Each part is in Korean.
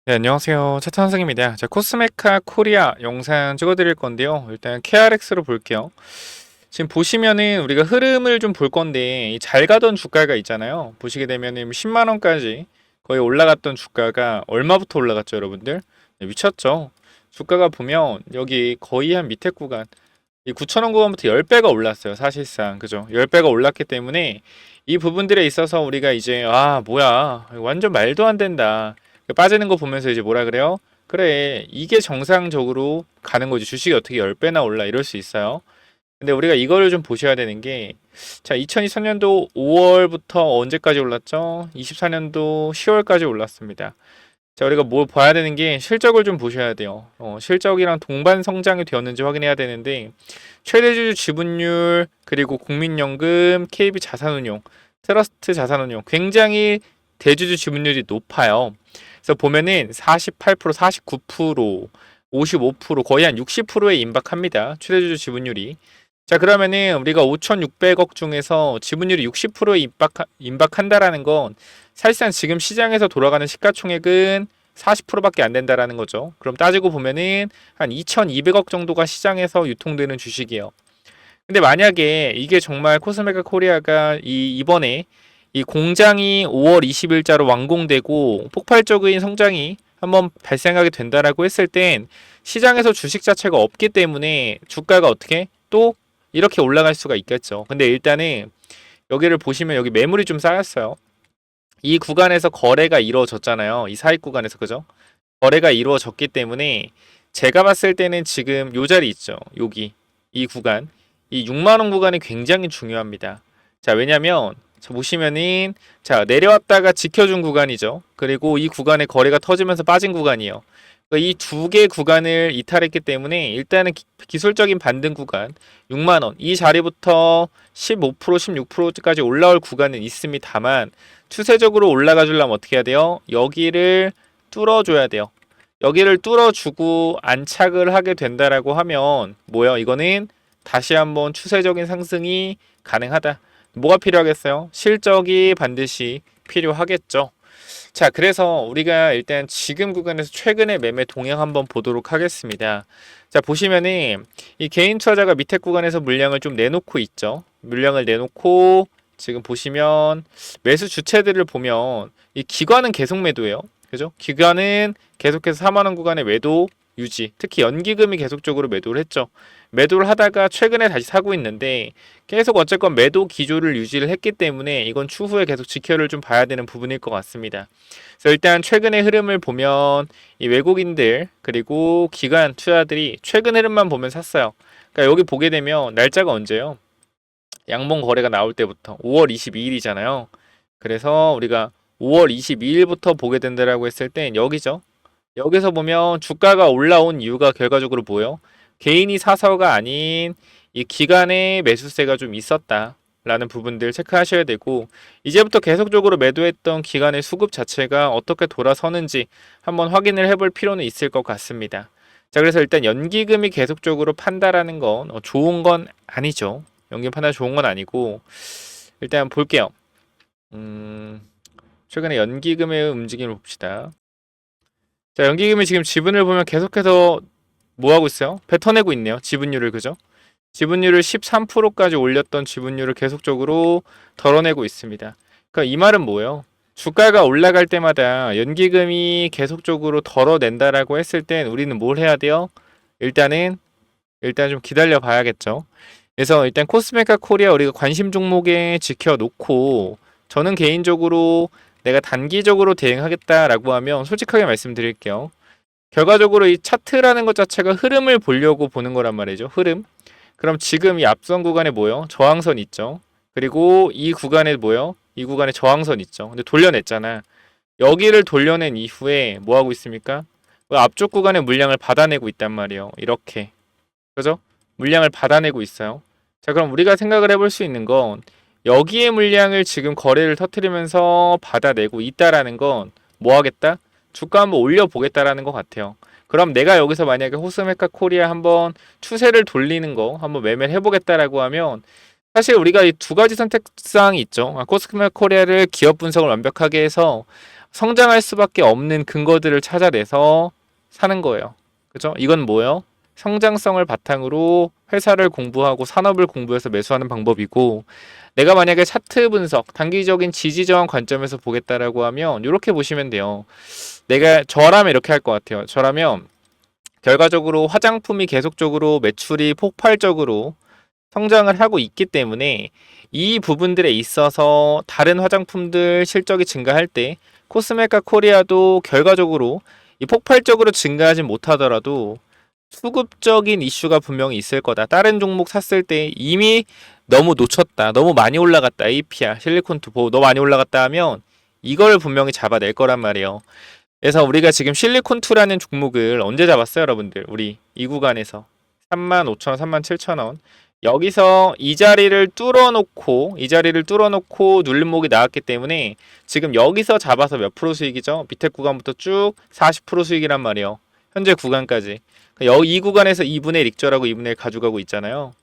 네, 안녕하세요. 차트 선생입니다. 자, 코스메카 코리아 영상 찍어드릴 건데요. 일단 KRX로 볼게요. 지금 보시면은 우리가 흐름을 좀 볼 건데, 잘 가던 주가가 있잖아요. 보시게 되면은 10만 원까지 거의 올라갔던 주가가 얼마부터 올라갔죠, 여러분들? 네, 미쳤죠. 주가가 보면 여기 거의 한 밑에 구간, 이 9,000원 구간부터 10배가 올랐어요, 사실상. 그죠? 10배가 올랐기 때문에 이 부분들에 있어서 우리가 이제, 뭐야. 완전 말도 안 된다. 빠지는 거 보면서 이제 뭐라 그래요? 그래, 이게 정상적으로 가는 거지. 주식이 어떻게 10배나 올라 이럴 수 있어요. 근데 우리가 이거를 좀 보셔야 되는 게, 자, 2023년도 5월부터 언제까지 올랐죠? 24년도 10월까지 올랐습니다. 자, 우리가 뭘 봐야 되는 게 실적을 좀 보셔야 돼요. 실적이랑 동반 성장이 되었는지 확인해야 되는데, 최대주주 지분율, 그리고 국민연금, KB 자산운용, 트러스트 자산운용, 굉장히 대주주 지분율이 높아요. 그래서 보면은 48%, 49%, 55%, 거의 한 60%에 임박합니다. 최대주주 지분율이. 자, 그러면은 우리가 5,600억 중에서 지분율이 60%에 임박한다라는 건 사실상 지금 시장에서 돌아가는 시가총액은 40%밖에 안 된다라는 거죠. 그럼 따지고 보면은 한 2,200억 정도가 시장에서 유통되는 주식이에요. 근데 만약에 이게 정말 코스메카 코리아가 이번에 이 공장이 5월 20일자로 완공되고 폭발적인 성장이 한번 발생하게 된다라고 했을 땐 시장에서 주식 자체가 없기 때문에 주가가 어떻게 또 이렇게 올라갈 수가 있겠죠. 근데 일단은 여기를 보시면 여기 매물이 좀 쌓였어요. 이 구간에서 거래가 이루어졌잖아요. 이 사익 구간에서 그죠? 거래가 이루어졌기 때문에 제가 봤을 때는 지금 요 자리 있죠. 여기 이 구간 이 6만 원 구간이 굉장히 중요합니다. 자, 왜냐면 자, 보시면은 자, 내려왔다가 지켜준 구간이죠. 그리고 이 구간에 거래가 터지면서 빠진 구간이에요. 이 두 개 구간을 이탈했기 때문에 일단은 기술적인 반등 구간 6만 원 이 자리부터 15% 16%까지 올라올 구간은 있습니다만 추세적으로 올라가 주려면 어떻게 해야 돼요? 여기를 뚫어줘야 돼요. 여기를 뚫어주고 안착을 하게 된다라고 하면 뭐요? 이거는 다시 한번 추세적인 상승이 가능하다. 뭐가 필요하겠어요? 실적이 반드시 필요하겠죠. 자, 그래서 우리가 일단 지금 구간에서 최근의 매매 동향 한번 보도록 하겠습니다. 자, 보시면은 이 개인 투자자가 밑에 구간에서 물량을 좀 내놓고 있죠. 물량을 내놓고 지금 보시면 매수 주체들을 보면 이 기관은 계속 매도예요. 그죠? 기관은 계속해서 4만 원 구간의 매도 유지. 특히 연기금이 계속적으로 매도를 했죠. 매도를 하다가 최근에 다시 사고 있는데 계속 어쨌건 매도 기조를 유지를 했기 때문에 이건 추후에 계속 지켜를 좀 봐야 되는 부분일 것 같습니다. 그래서 일단 최근의 흐름을 보면 이 외국인들 그리고 기관 투자들이 최근 흐름만 보면 샀어요. 그러니까 여기 보게 되면 날짜가 언제요? 양봉 거래가 나올 때부터 5월 22일이잖아요. 그래서 우리가 5월 22일부터 보게 된다라고 했을 땐 여기죠. 여기서 보면 주가가 올라온 이유가 결과적으로 뭐예요? 개인이 사서가 아닌 이 기간의 매수세가 좀 있었다라는 부분들 체크하셔야 되고 이제부터 계속적으로 매도했던 기간의 수급 자체가 어떻게 돌아서는지 한번 확인을 해볼 필요는 있을 것 같습니다. 자, 그래서 일단 연기금이 계속적으로 판다라는 건 좋은 건 아니죠. 연기금 판단 좋은 건 아니고 일단 볼게요. 최근에 연기금의 움직임을 봅시다. 자, 연기금이 지금 지분을 보면 계속해서 뭐 하고 있어요? 뱉어내고 있네요. 지분율을 그죠? 지분율을 13%까지 올렸던 지분율을 계속적으로 덜어내고 있습니다. 그러니까 이 말은 뭐예요? 주가가 올라갈 때마다 연기금이 계속적으로 덜어낸다라고 했을 땐 우리는 뭘 해야 돼요? 일단 좀 기다려 봐야겠죠. 그래서 일단 코스메카 코리아 우리가 관심 종목에 지켜놓고 저는 개인적으로 내가 단기적으로 대응하겠다라고 하면 솔직하게 말씀드릴게요. 결과적으로 이 차트라는 것 자체가 흐름을 보려고 보는 거란 말이죠. 흐름. 그럼 지금 이 앞선 구간에 뭐요? 저항선 있죠. 그리고 이 구간에 뭐요? 이 구간에 저항선 있죠. 근데 돌려냈잖아. 여기를 돌려낸 이후에 뭐 하고 있습니까? 앞쪽 구간에 물량을 받아내고 있단 말이에요. 이렇게. 그죠? 물량을 받아내고 있어요. 자, 그럼 우리가 생각을 해볼 수 있는 건 여기에 물량을 지금 거래를 터트리면서 받아내고 있다라는 건 뭐 하겠다? 주가 한번 올려보겠다라는 것 같아요. 그럼 내가 여기서 만약에 호스메카 코리아 한번 추세를 돌리는 거 한번 매매를 해보겠다라고 하면 사실 우리가 이 두 가지 선택사항이 있죠. 코스메카 코리아를 기업 분석을 완벽하게 해서 성장할 수밖에 없는 근거들을 찾아내서 사는 거예요. 그죠? 이건 뭐예요? 성장성을 바탕으로 회사를 공부하고 산업을 공부해서 매수하는 방법이고, 내가 만약에 차트 분석, 단기적인 지지 저항 관점에서 보겠다라고 하면 이렇게 보시면 돼요. 저라면 이렇게 할 것 같아요. 저라면 결과적으로 화장품이 계속적으로 매출이 폭발적으로 성장을 하고 있기 때문에 이 부분들에 있어서 다른 화장품들 실적이 증가할 때 코스메카 코리아도 결과적으로 이 폭발적으로 증가하진 못하더라도 수급적인 이슈가 분명히 있을 거다. 다른 종목 샀을 때 이미 너무 놓쳤다. 너무 많이 올라갔다. APR, 실리콘투 보호 너무 많이 올라갔다 하면 이걸 분명히 잡아낼 거란 말이에요. 그래서 우리가 지금 실리콘2라는 종목을 언제 잡았어요, 여러분들? 우리 이 구간에서 35,000원, 37,000원. 여기서 이 자리를 뚫어놓고 눌림목이 나왔기 때문에 지금 여기서 잡아서 몇 프로 수익이죠? 밑에 구간부터 쭉 40% 수익이란 말이에요. 현재 구간까지. 이 구간에서 2분의 1 익절하고 2분의 1 가져가고 있잖아요.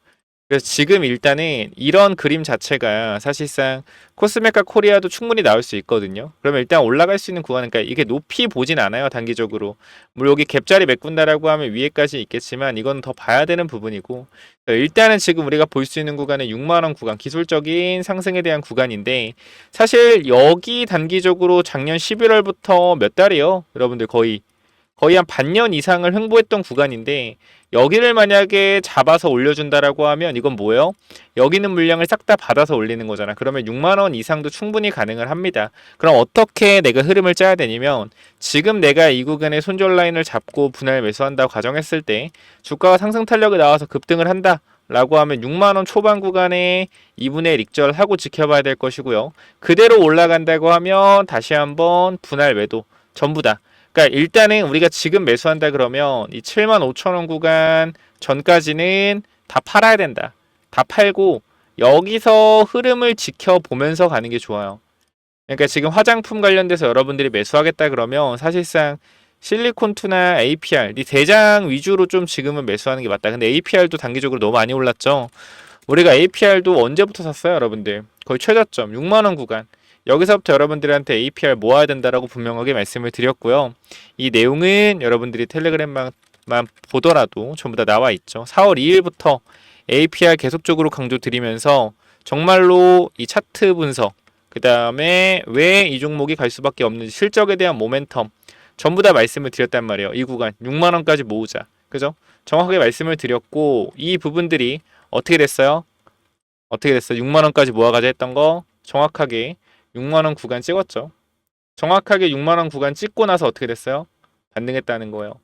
그래서 지금 일단은 이런 그림 자체가 사실상 코스메카 코리아도 충분히 나올 수 있거든요. 그러면 일단 올라갈 수 있는 구간은, 그러니까 이게 높이 보진 않아요, 단기적으로. 물론 여기 갭자리 메꾼다라고 하면 위에까지 있겠지만 이건 더 봐야 되는 부분이고, 일단은 지금 우리가 볼 수 있는 구간은 6만원 구간, 기술적인 상승에 대한 구간인데, 사실 여기 단기적으로 작년 11월부터 몇 달이요? 여러분들 거의 한 반년 이상을 횡보했던 구간인데, 여기를 만약에 잡아서 올려준다라고 하면 이건 뭐예요? 여기 있는 물량을 싹 다 받아서 올리는 거잖아. 그러면 6만원 이상도 충분히 가능을 합니다. 그럼 어떻게 내가 흐름을 짜야 되냐면, 지금 내가 이 구간에 손절 라인을 잡고 분할 매수한다고 가정했을 때 주가가 상승 탄력이 나와서 급등을 한다 라고 하면 6만원 초반 구간에 2분의 1 익절하고 지켜봐야 될 것이고요. 그대로 올라간다고 하면 다시 한번 분할 매도 전부 다. 그러니까 일단은 우리가 지금 매수한다 그러면 이 75,000원 구간 전까지는 다 팔아야 된다. 다 팔고 여기서 흐름을 지켜보면서 가는 게 좋아요. 그러니까 지금 화장품 관련돼서 여러분들이 매수하겠다 그러면 사실상 실리콘투나 APR 이 대장 위주로 좀 지금은 매수하는 게 맞다. 근데 APR도 단기적으로 너무 많이 올랐죠. 우리가 APR도 언제부터 샀어요, 여러분들? 거의 최저점 6만원 구간. 여기서부터 여러분들한테 APR 모아야 된다라고 분명하게 말씀을 드렸고요. 이 내용은 여러분들이 텔레그램만 보더라도 전부 다 나와 있죠. 4월 2일부터 APR 계속적으로 강조드리면서 정말로 이 차트 분석, 그 다음에 왜 이 종목이 갈 수밖에 없는지 실적에 대한 모멘텀 전부 다 말씀을 드렸단 말이에요. 이 구간 6만원까지 모으자. 그죠? 정확하게 말씀을 드렸고, 이 부분들이 어떻게 됐어요? 6만원까지 모아가자 했던 거 정확하게 6만원 구간 찍었죠. 정확하게 6만원 구간 찍고 나서 어떻게 됐어요? 반등했다는 거예요.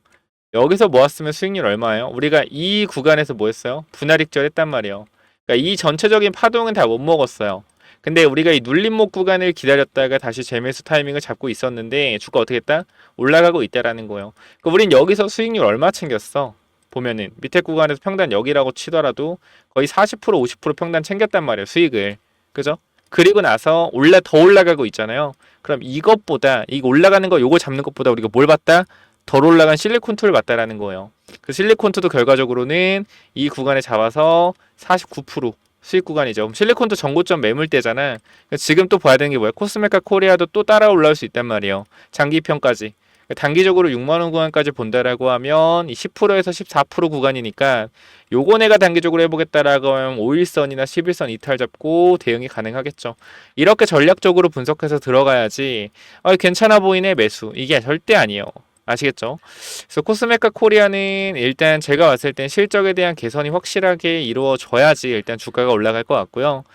여기서 모았으면 수익률 얼마예요? 우리가 이 구간에서 뭐 했어요? 분할 익절 했단 말이에요. 그러니까 이 전체적인 파동은 다 못 먹었어요. 근데 우리가 이 눌림목 구간을 기다렸다가 다시 재매수 타이밍을 잡고 있었는데 주가 어떻게 했다? 올라가고 있다라는 거예요. 그러니까 우린 여기서 수익률 얼마 챙겼어? 보면은 밑에 구간에서 평단 여기라고 치더라도 거의 40% 50% 평단 챙겼단 말이에요, 수익을. 그죠? 그리고 나서 더 올라가고 있잖아요. 그럼 이것보다 이 올라가는 거 요거 잡는 것보다 우리가 뭘 봤다? 덜 올라간 실리콘투를 봤다라는 거예요. 그 실리콘투도 결과적으로는 이 구간에 잡아서 49% 수익 구간이죠. 그럼 실리콘투 전고점 매물대잖아. 지금 또 봐야 되는 게 뭐야? 코스메카 코리아도 또 따라 올라올 수 있단 말이에요. 장기평까지. 단기적으로 6만원 구간까지 본다라고 하면 이 10%에서 14% 구간이니까 요거 내가 단기적으로 해보겠다라고 하면 5일선이나 11선 이탈 잡고 대응이 가능하겠죠. 이렇게 전략적으로 분석해서 들어가야지 괜찮아 보이네 매수, 이게 절대 아니에요. 아시겠죠? 그래서 코스메카 코리아는 일단 제가 봤을 땐 실적에 대한 개선이 확실하게 이루어져야지 일단 주가가 올라갈 것 같고요.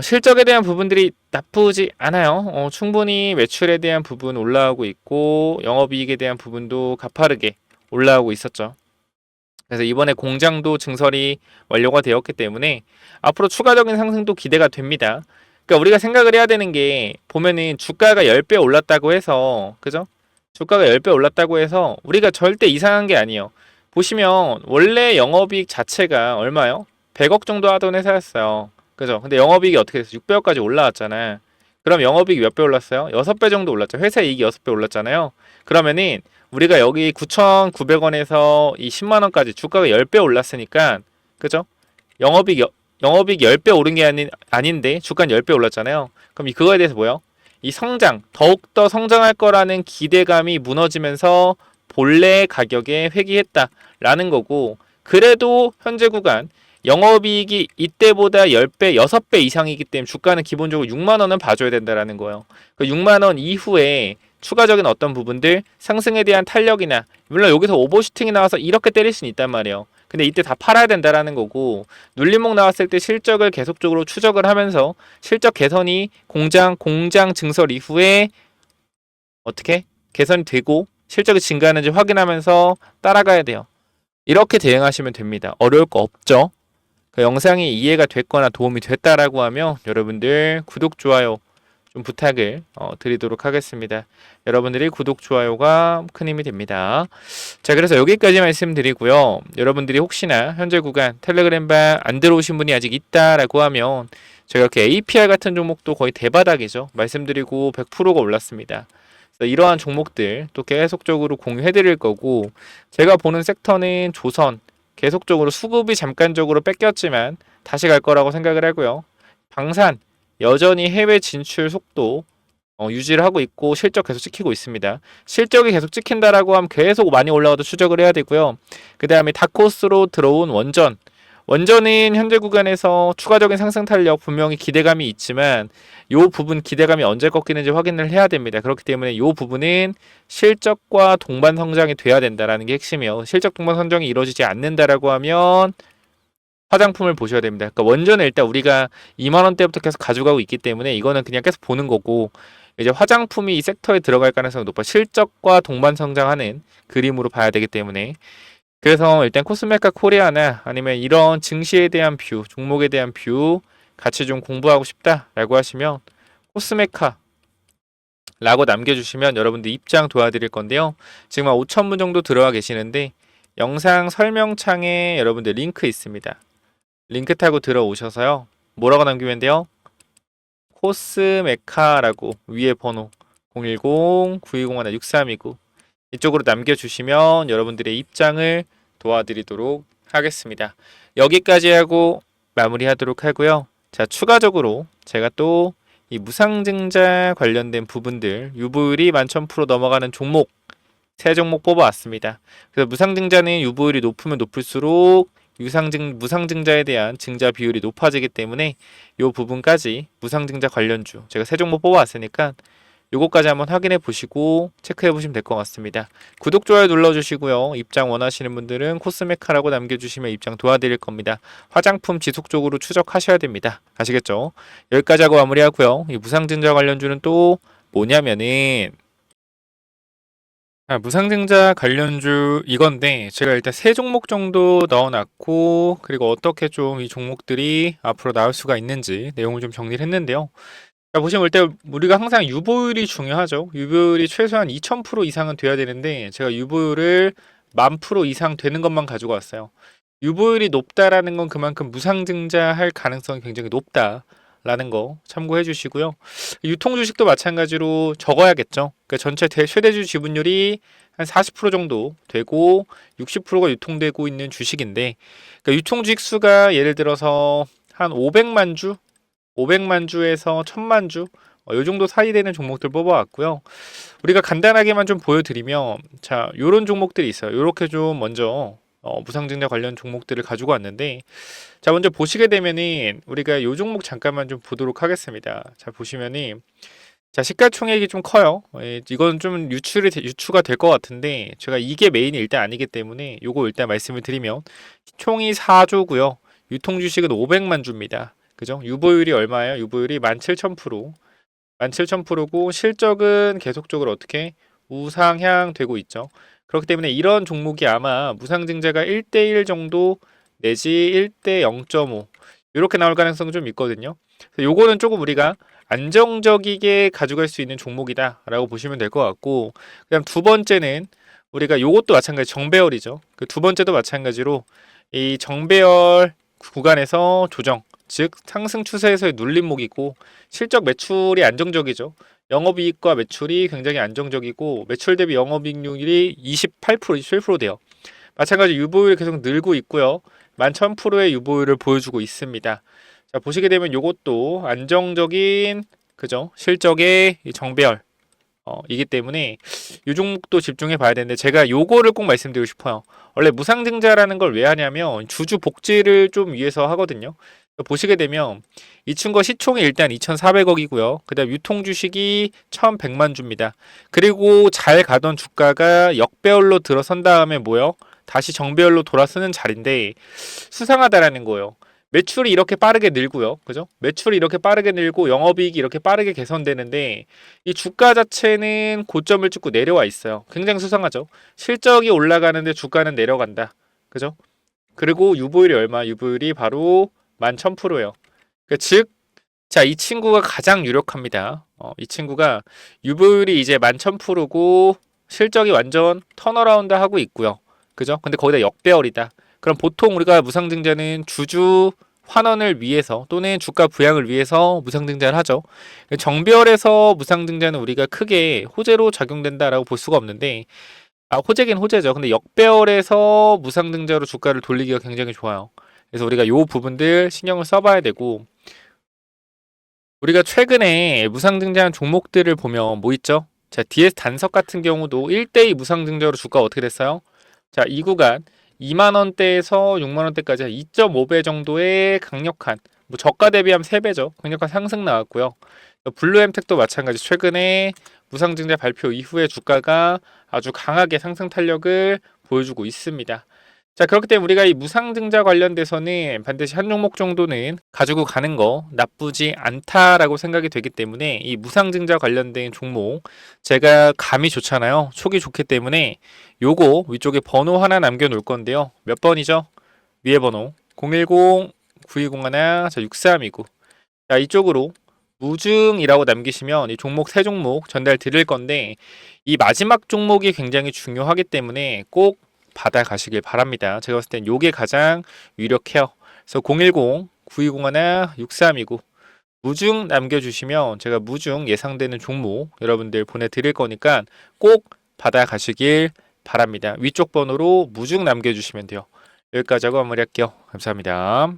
실적에 대한 부분들이 나쁘지 않아요. 충분히 매출에 대한 부분 올라오고 있고 영업이익에 대한 부분도 가파르게 올라오고 있었죠. 그래서 이번에 공장도 증설이 완료가 되었기 때문에 앞으로 추가적인 상승도 기대가 됩니다. 그러니까 우리가 생각을 해야 되는 게, 보면은 주가가 10배 올랐다고 해서, 그죠? 주가가 10배 올랐다고 해서 우리가 절대 이상한 게 아니에요. 보시면 원래 영업이익 자체가 얼마요? 100억 정도 하던 회사였어요. 그죠? 근데 영업이익이 어떻게 됐어? 600억까지 올라왔잖아. 그럼 영업이익이 몇 배 올랐어요? 6배 정도 올랐죠. 회사 이익이 6배 올랐잖아요. 그러면은 우리가 여기 9,900원에서 이 10만원까지 주가가 10배 올랐으니까, 그죠? 영업이익 10배 오른 게 아닌데 주가는 10배 올랐잖아요. 그럼 그거에 대해서 뭐예요? 이 성장, 더욱더 성장할 거라는 기대감이 무너지면서 본래 가격에 회귀했다라는 거고, 그래도 현재 구간 영업이익이 이때보다 10배, 6배 이상이기 때문에 주가는 기본적으로 6만 원은 봐줘야 된다라는 거예요. 그 6만 원 이후에 추가적인 어떤 부분들 상승에 대한 탄력이나, 물론 여기서 오버슈팅이 나와서 이렇게 때릴 수는 있단 말이에요. 근데 이때 다 팔아야 된다라는 거고, 눌림목 나왔을 때 실적을 계속적으로 추적을 하면서 실적 개선이 공장 증설 이후에 어떻게 개선이 되고 실적이 증가하는지 확인하면서 따라가야 돼요. 이렇게 대응하시면 됩니다. 어려울 거 없죠. 그 영상이 이해가 됐거나 도움이 됐다라고 하면 여러분들 구독, 좋아요 좀 부탁을 드리도록 하겠습니다. 여러분들이 구독, 좋아요가 큰 힘이 됩니다. 자, 그래서 여기까지 말씀드리고요. 여러분들이 혹시나 현재 구간 텔레그램방 안 들어오신 분이 아직 있다라고 하면 제가 이렇게 APR 같은 종목도 거의 대바닥이죠. 말씀드리고 100%가 올랐습니다. 그래서 이러한 종목들 또 계속적으로 공유해 드릴 거고, 제가 보는 섹터는 조선, 계속적으로 수급이 잠깐적으로 뺏겼지만 다시 갈 거라고 생각을 하고요. 방산, 여전히 해외 진출 속도 유지를 하고 있고 실적 계속 찍히고 있습니다. 실적이 계속 찍힌다라고 하면 계속 많이 올라가도 추적을 해야 되고요. 그 다음에 다코스로 들어온 원전. 원전은 현재 구간에서 추가적인 상승 탄력 분명히 기대감이 있지만 이 부분 기대감이 언제 꺾이는지 확인을 해야 됩니다. 그렇기 때문에 이 부분은 실적과 동반 성장이 돼야 된다라는 게 핵심이에요. 실적 동반 성장이 이루어지지 않는다라고 하면 화장품을 보셔야 됩니다. 그러니까 원전을 일단 우리가 2만 원대부터 계속 가져가고 있기 때문에 이거는 그냥 계속 보는 거고, 이제 화장품이 이 섹터에 들어갈 가능성이 높아 실적과 동반 성장하는 그림으로 봐야 되기 때문에, 그래서 일단 코스메카 코리아나 아니면 이런 증시에 대한 뷰, 종목에 대한 뷰 같이 좀 공부하고 싶다라고 하시면 코스메카 라고 남겨주시면 여러분들 입장 도와드릴 건데요. 지금 한 5,000분 정도 들어와 계시는데 영상 설명창에 여러분들 링크 있습니다. 링크 타고 들어오셔서요. 뭐라고 남기면 돼요? 코스메카라고 위에 번호 010-9201-6329 이쪽으로 남겨주시면 여러분들의 입장을 도와드리도록 하겠습니다. 여기까지 하고 마무리하도록 하고요. 자, 추가적으로 제가 또 이 무상증자 관련된 부분들 유보율이 11,000% 넘어가는 종목 3종목 뽑아왔습니다. 그래서 무상증자는 유보율이 높으면 높을수록 무상증자에 대한 증자 비율이 높아지기 때문에 이 부분까지 무상증자 관련주 제가 3종목 뽑아왔으니까 요거까지 한번 확인해 보시고 체크해 보시면 될 것 같습니다. 구독, 좋아요 눌러주시고요. 입장 원하시는 분들은 코스메카라고 남겨주시면 입장 도와드릴 겁니다. 화장품 지속적으로 추적하셔야 됩니다. 아시겠죠? 여기까지 하고 마무리하고요. 이 무상증자 관련주는 또 뭐냐면은 무상증자 관련주 이건데 제가 일단 3종목 정도 넣어놨고, 그리고 어떻게 좀 이 종목들이 앞으로 나올 수가 있는지 내용을 좀 정리를 했는데요. 자, 보시면 일단 우리가 항상 유보율이 중요하죠. 유보율이 최소한 2000% 이상은 돼야 되는데 제가 유보율을 10,000% 이상 되는 것만 가지고 왔어요. 유보율이 높다라는 건 그만큼 무상증자할 가능성이 굉장히 높다라는 거 참고해 주시고요. 유통 주식도 마찬가지로 적어야겠죠. 그러니까 전체 최대주 지분율이 한 40% 정도 되고 60%가 유통되고 있는 주식인데, 그러니까 유통 주식 수가 예를 들어서 한 500만 주 500만 주에서 1000만 주, 요 정도 사이 되는 종목들 뽑아왔고요. 우리가 간단하게만 좀 보여드리면, 자, 요런 종목들이 있어요. 요렇게 좀 먼저 무상증자 관련 종목들을 가지고 왔는데, 자, 먼저 보시게 되면은 우리가 요 종목 잠깐만 좀 보도록 하겠습니다. 자, 보시면은 자, 시가총액이 좀 커요. 이건 좀 유추가 될 것 같은데 제가 이게 메인이 일단 아니기 때문에 요거 일단 말씀을 드리면 총이 4조고요. 유통 주식은 500만 주입니다. 그죠? 유보율이 얼마예요? 유보율이 17,000%. 17,000%고 실적은 계속적으로 어떻게 우상향 되고 있죠. 그렇기 때문에 이런 종목이 아마 무상증자가 1대1 정도 내지 1대 0.5 이렇게 나올 가능성이 좀 있거든요. 요거는 조금 우리가 안정적이게 가져갈 수 있는 종목이다 라고 보시면 될 것 같고, 그다음 두 번째는 우리가 요것도 마찬가지 정배열이죠. 그 두 번째도 마찬가지로 이 정배열 구간에서 조정, 즉 상승 추세에서의 눌림목이고 실적 매출이 안정적이죠. 영업이익과 매출이 굉장히 안정적이고 매출 대비 영업이익률이 28%, 27% 돼요. 마찬가지 유보율이 계속 늘고 있고요. 11,000%의 유보율을 보여주고 있습니다. 자, 보시게 되면 이것도 안정적인 그죠? 실적의 이 정배열. 이기 때문에 이 종목도 집중해 봐야 되는데 제가 요거를 꼭 말씀드리고 싶어요. 원래 무상증자라는 걸 왜 하냐면 주주 복지를 좀 위해서 하거든요. 보시게 되면 이 친구가 시총이 일단 2,400억이고요. 그다음 유통 주식이 1,100만 주입니다. 그리고 잘 가던 주가가 역배열로 들어선 다음에 뭐요? 다시 정배열로 돌아서는 자리인데 수상하다라는 거예요. 매출이 이렇게 빠르게 늘고요. 그죠? 매출이 이렇게 빠르게 늘고 영업이익이 이렇게 빠르게 개선되는데 이 주가 자체는 고점을 찍고 내려와 있어요. 굉장히 수상하죠. 실적이 올라가는데 주가는 내려간다. 그죠? 그리고 유보율이 얼마? 유보율이 바로 11,000%예요. 즉, 자, 이 친구가 가장 유력합니다. 이 친구가 유보율이 이제 11,000%고 실적이 완전 턴어라운드 하고 있고요. 그죠? 근데 거기다 역배열이다. 그럼 보통 우리가 무상증자는 주주 환원을 위해서 또는 주가 부양을 위해서 무상증자를 하죠. 정배열에서 무상증자는 우리가 크게 호재로 작용된다라고 볼 수가 없는데 호재긴 호재죠. 근데 역배열에서 무상증자로 주가를 돌리기가 굉장히 좋아요. 그래서 우리가 요 부분들 신경을 써봐야 되고 우리가 최근에 무상증자한 종목들을 보면 뭐 있죠? 자, DS 단석 같은 경우도 1대2 무상증자로 주가가 어떻게 됐어요? 자, 이 구간 2만원대에서 6만원대까지 한 2.5배 정도의 강력한 뭐 저가 대비하면 3배죠. 강력한 상승 나왔고요. 블루엠텍도 마찬가지 최근에 무상증자 발표 이후에 주가가 아주 강하게 상승 탄력을 보여주고 있습니다. 자, 그렇기 때문에 우리가 이 무상증자 관련돼서는 반드시 한 종목 정도는 가지고 가는 거 나쁘지 않다라고 생각이 되기 때문에 이 무상증자 관련된 종목 제가 감이 좋잖아요. 촉이 좋기 때문에 요거 위쪽에 번호 하나 남겨 놓을 건데요. 몇 번이죠? 위에 번호 010-9201-6329. 자, 이쪽으로 무증이라고 남기시면 이 종목 세 종목 전달 드릴 건데 이 마지막 종목이 굉장히 중요하기 때문에 꼭 받아가시길 바랍니다. 제가 봤을 땐 요게 가장 유력해요. 그래서 010-9201-6329 무증 남겨주시면 제가 무증 예상되는 종목 여러분들 보내드릴 거니까 꼭 받아가시길 바랍니다. 위쪽 번호로 무증 남겨주시면 돼요. 여기까지 하고 마무리할게요. 감사합니다.